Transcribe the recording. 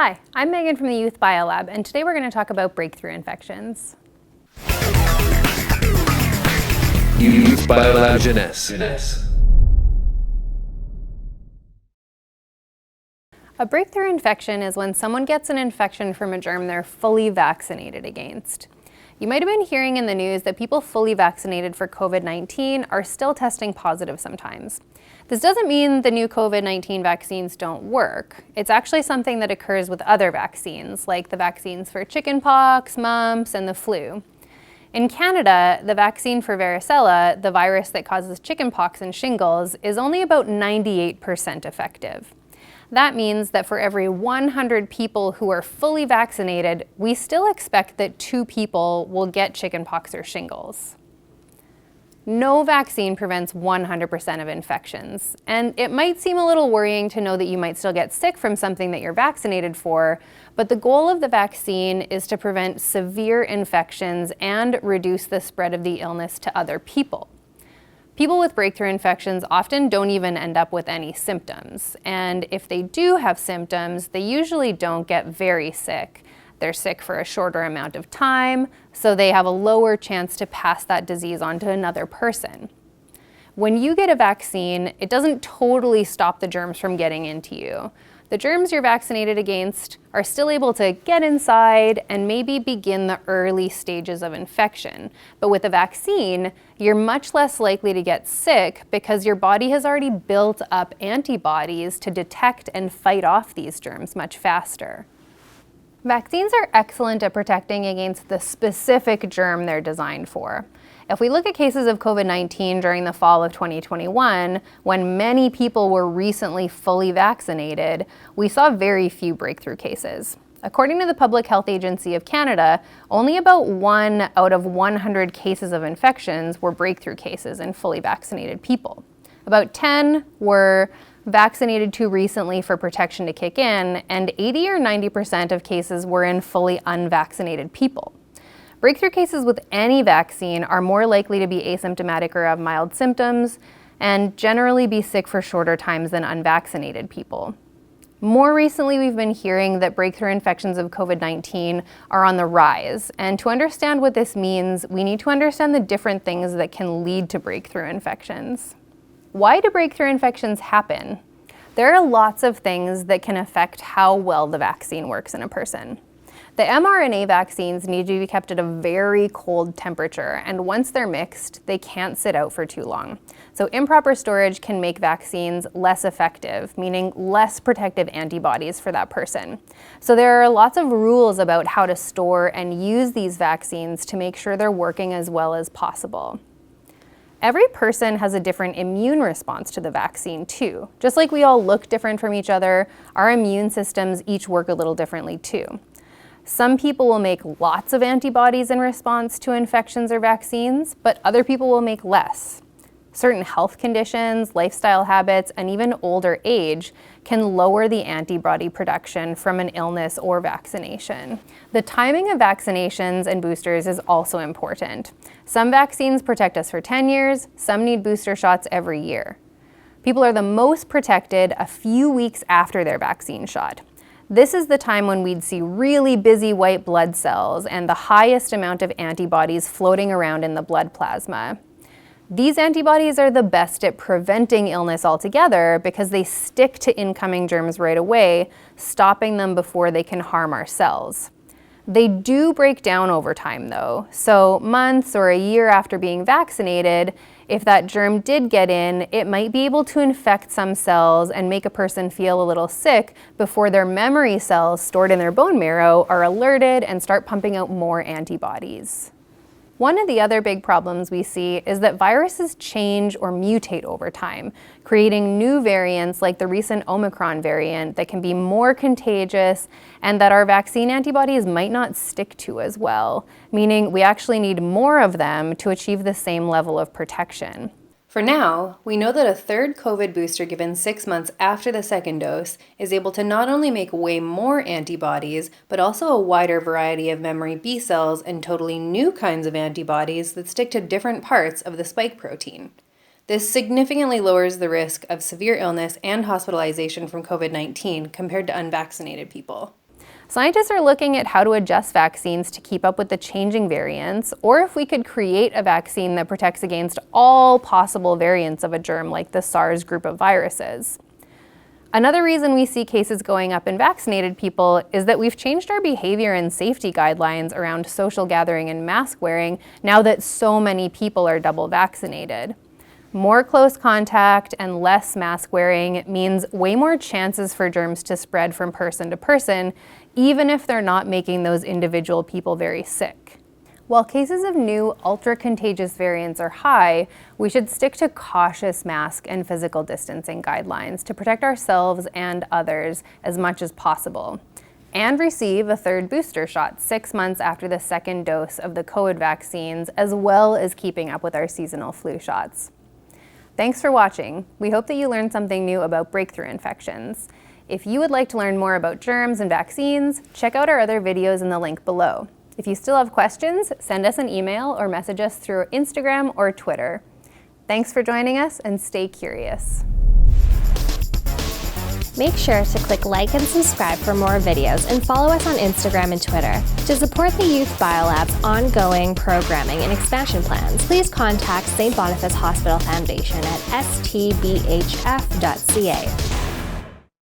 Hi, I'm Megan from the Youth Biolab, and today we're going to talk about breakthrough infections. Youth Biolab Jeunesse. A breakthrough infection is when someone gets an infection from a germ they're fully vaccinated against. You might have been hearing in the news that people fully vaccinated for COVID-19 are still testing positive sometimes. This doesn't mean the new COVID-19 vaccines don't work. It's actually something that occurs with other vaccines, like the vaccines for chickenpox, mumps, and the flu. In Canada, the vaccine for varicella, the virus that causes chickenpox and shingles, is only about 98% effective. That means that for every 100 people who are fully vaccinated, we still expect that 2 people will get chickenpox or shingles. No vaccine prevents 100% of infections, and it might seem a little worrying to know that you might still get sick from something that you're vaccinated for, but the goal of the vaccine is to prevent severe infections and reduce the spread of the illness to other people. People with breakthrough infections often don't even end up with any symptoms, and if they do have symptoms, they usually don't get very sick. They're sick for a shorter amount of time, so they have a lower chance to pass that disease on to another person. When you get a vaccine, it doesn't totally stop the germs from getting into you. The germs you're vaccinated against are still able to get inside and maybe begin the early stages of infection. But with a vaccine, you're much less likely to get sick because your body has already built up antibodies to detect and fight off these germs much faster. Vaccines are excellent at protecting against the specific germ they're designed for. If we look at cases of COVID-19 during the fall of 2021, when many people were recently fully vaccinated, we saw very few breakthrough cases. According to the Public Health Agency of Canada, only about 1 out of 100 cases of infections were breakthrough cases in fully vaccinated people. About 10 were vaccinated too recently for protection to kick in, and 80 or 90% of cases were in fully unvaccinated people. Breakthrough cases with any vaccine are more likely to be asymptomatic or have mild symptoms, and generally be sick for shorter times than unvaccinated people. More recently, we've been hearing that breakthrough infections of COVID-19 are on the rise, and to understand what this means, we need to understand the different things that can lead to breakthrough infections. Why do breakthrough infections happen? There are lots of things that can affect how well the vaccine works in a person. The mRNA vaccines need to be kept at a very cold temperature, and once they're mixed, they can't sit out for too long. So improper storage can make vaccines less effective, meaning less protective antibodies for that person. So there are lots of rules about how to store and use these vaccines to make sure they're working as well as possible. Every person has a different immune response to the vaccine too. Just like we all look different from each other, our immune systems each work a little differently too. Some people will make lots of antibodies in response to infections or vaccines, but other people will make less. Certain health conditions, lifestyle habits, and even older age can lower the antibody production from an illness or vaccination. The timing of vaccinations and boosters is also important. Some vaccines protect us for 10 years, some need booster shots every year. People are the most protected a few weeks after their vaccine shot. This is the time when we'd see really busy white blood cells and the highest amount of antibodies floating around in the blood plasma. These antibodies are the best at preventing illness altogether because they stick to incoming germs right away, stopping them before they can harm our cells. They do break down over time though, so months or a year after being vaccinated, if that germ did get in, it might be able to infect some cells and make a person feel a little sick before their memory cells stored in their bone marrow are alerted and start pumping out more antibodies. One of the other big problems we see is that viruses change or mutate over time, creating new variants like the recent Omicron variant that can be more contagious and that our vaccine antibodies might not stick to as well, meaning we actually need more of them to achieve the same level of protection. For now, we know that a third COVID booster given 6 months after the second dose is able to not only make way more antibodies, but also a wider variety of memory B cells and totally new kinds of antibodies that stick to different parts of the spike protein. This significantly lowers the risk of severe illness and hospitalization from COVID-19 compared to unvaccinated people. Scientists are looking at how to adjust vaccines to keep up with the changing variants, or if we could create a vaccine that protects against all possible variants of a germ like the SARS group of viruses. Another reason we see cases going up in vaccinated people is that we've changed our behavior and safety guidelines around social gathering and mask wearing now that so many people are double vaccinated. More close contact and less mask wearing means way more chances for germs to spread from person to person, even if they're not making those individual people very sick. While cases of new ultra-contagious variants are high, we should stick to cautious mask and physical distancing guidelines to protect ourselves and others as much as possible, and receive a third booster shot 6 months after the second dose of the COVID vaccines, as well as keeping up with our seasonal flu shots. Thanks for watching. We hope that you learned something new about breakthrough infections. If you would like to learn more about germs and vaccines, check out our other videos in the link below. If you still have questions, send us an email or message us through Instagram or Twitter. Thanks for joining us, and stay curious. Make sure to click like and subscribe for more videos, and follow us on Instagram and Twitter. To support the Youth Biolab's ongoing programming and expansion plans, please contact St. Boniface Hospital Foundation at stbhf.ca.